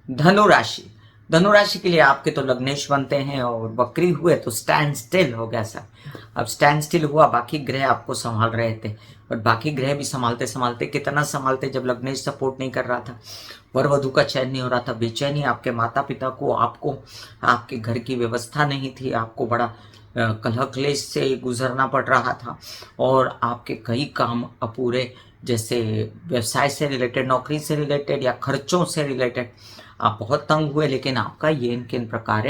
धनु राशि। धनु राशि के लिए आपके तो लग्नेश बनते हैं और वक्री हुए तो स्टैंड स्टिल हो गया सर। अब स्टैंड स्टिल हुआ, बाकी ग्रह आपको संभाल रहे थे, बट बाकी ग्रह भी संभालते संभालते कितना संभालते जब लग्नेश सपोर्ट नहीं कर रहा था, वर वधु का चयन नहीं हो रहा था, बेचैनी आपके माता पिता को, आपको, आपके घर की व्यवस्था नहीं थी, आपको बड़ा कलह क्लेश से गुजरना पड़ रहा था और आपके कई काम अपूरे, जैसे व्यवसाय से रिलेटेड, नौकरी से रिलेटेड या खर्चों से रिलेटेड आप बहुत तंग हुए। लेकिन आपका ये किन प्रकार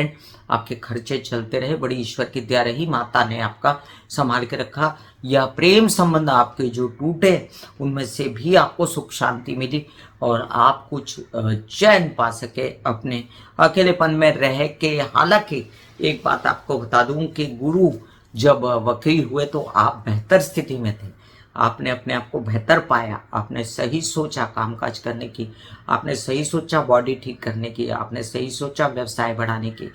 आपके खर्चे चलते रहे, बड़ी ईश्वर की दया रही, माता ने आपका संभाल के रखा। या प्रेम संबंध आपके जो टूटे उनमें से भी आपको सुख शांति मिली और आप कुछ चैन पा सके अपने अकेलेपन में रह के। हालांकि एक बात आपको बता दूं कि गुरु जब वक्री हुए तो आप बेहतर स्थिति में थे, आपने अपने आप को बेहतर पाया, आपने सही सोचा कामकाज करने की, आपने सही सोचा बॉडी ठीक करने की, आपने सही सोचा व्यवसाय बढ़ाने की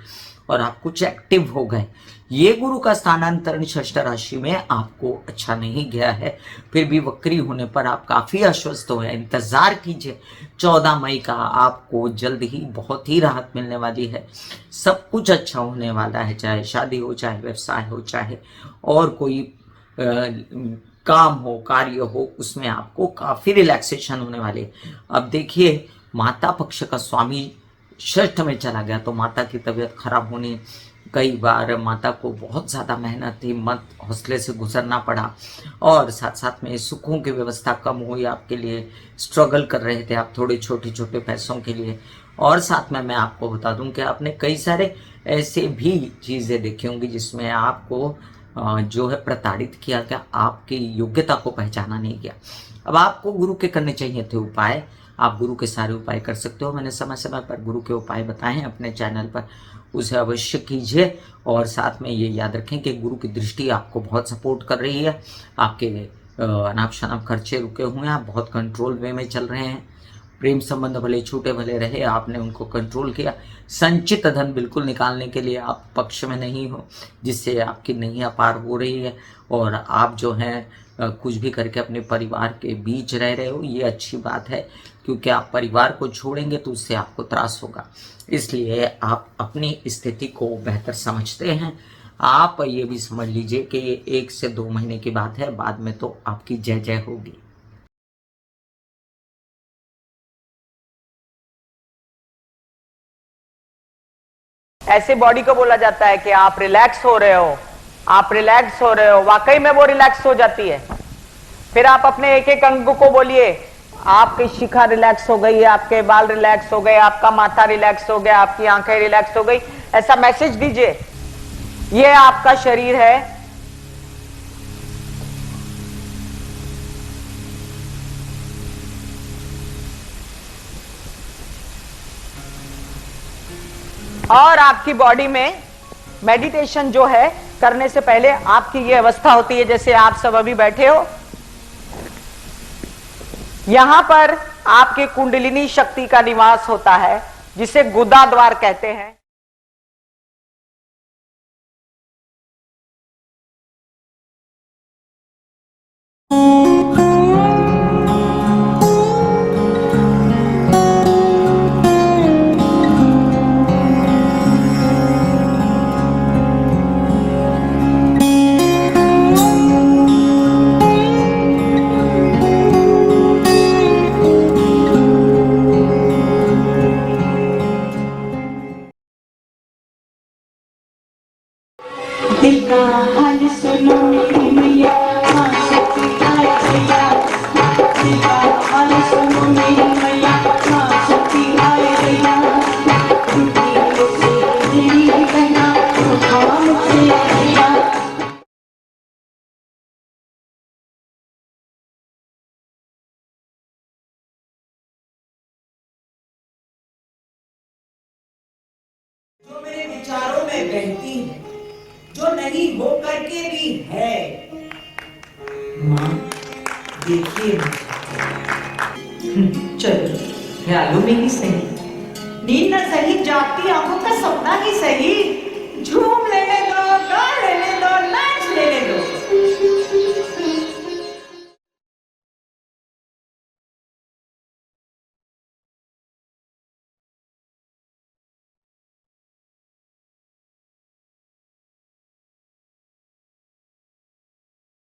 और आप कुछ एक्टिव हो गए। ये गुरु का स्थानांतरण षष्ठ राशि में आपको अच्छा नहीं गया है, फिर भी वक्री होने पर आप काफ़ी अस्वस्थ हो हैं। इंतज़ार कीजिए 14 मई का, आपको जल्द ही बहुत ही राहत मिलने वाली है, सब कुछ अच्छा होने वाला है, चाहे शादी हो, चाहे व्यवसाय हो, चाहे और कोई काम हो, कार्य हो, उसमें आपको काफ़ी रिलैक्सेशन होने वाली है। अब देखिए, माता पक्ष का स्वामी षष्ठ में चला गया तो माता की तबीयत खराब होनी, कई बार माता को बहुत ज़्यादा मेहनत, हिम्मत, हौसले से गुजरना पड़ा और साथ साथ में सुखों की व्यवस्था कम हुई, आपके लिए स्ट्रगल कर रहे थे आप थोड़े छोटे छोटे पैसों के लिए। और साथ में मैं आपको बता दूं कि आपने कई सारे ऐसे भी चीज़ें देखी होंगी जिसमें आपको जो है प्रताड़ित किया गया, आपकी योग्यता को पहचाना नहीं गया। अब आपको गुरु के करने चाहिए थे उपाय, आप गुरु के सारे उपाय कर सकते हो, मैंने समय समय पर गुरु के उपाय बताए हैं अपने चैनल पर, उसे अवश्य कीजिए। और साथ में ये याद रखें कि गुरु की दृष्टि आपको बहुत सपोर्ट कर रही है, आपके अनाप शनाप खर्चे रुके हुए हैं, आप बहुत कंट्रोल वे में चल रहे हैं, प्रेम संबंध भले छूटे भले रहे, आपने उनको कंट्रोल किया। संचित धन बिल्कुल निकालने के लिए आप पक्ष में नहीं हो, जिससे आपकी नैया पार हो रही है और आप जो हैं कुछ भी करके अपने परिवार के बीच रह रहे हो, ये अच्छी बात है, क्योंकि आप परिवार को छोड़ेंगे तो उससे आपको त्रास होगा, इसलिए आप अपनी स्थिति को बेहतर समझते हैं। आप ये भी समझ लीजिए कि ये 1 से 2 महीने की बात है, बाद में तो आपकी जय जय होगी। ऐसे बॉडी को बोला जाता है कि आप रिलैक्स हो रहे हो, आप रिलैक्स हो रहे हो, वाकई में वो रिलैक्स हो जाती है। फिर आप अपने एक एक अंग को बोलिए, आपकी शिखा रिलैक्स हो गई, आपके बाल रिलैक्स हो गए, आपका माथा रिलैक्स हो गया, आपकी आंखें रिलैक्स हो गई, ऐसा मैसेज दीजिए। ये आपका शरीर है, और आपकी बॉडी में मेडिटेशन जो है करने से पहले आपकी ये अवस्था होती है, जैसे आप सब अभी बैठे हो, यहां पर आपके कुंडलिनी शक्ति का निवास होता है, जिसे गुदा द्वार कहते हैं। दिल का हाल सुनो मेरी मैया, हाँ शक्ति आए भैया। दिल का हाल सुनो मेरी मैया, हाँ शक्ति आए भैया। टूटी से मेरी बहना, हाँ मुझसे भैया। जो मेरे विचारों में बहती है, जो नहीं हो करके भी है, माँ देखिए चलो ख्यालों में ही सही, नींद न सही, जागती आंखों का सपना ही सही, झूम लेने दो, गा लेने दो, नाच लेने दो।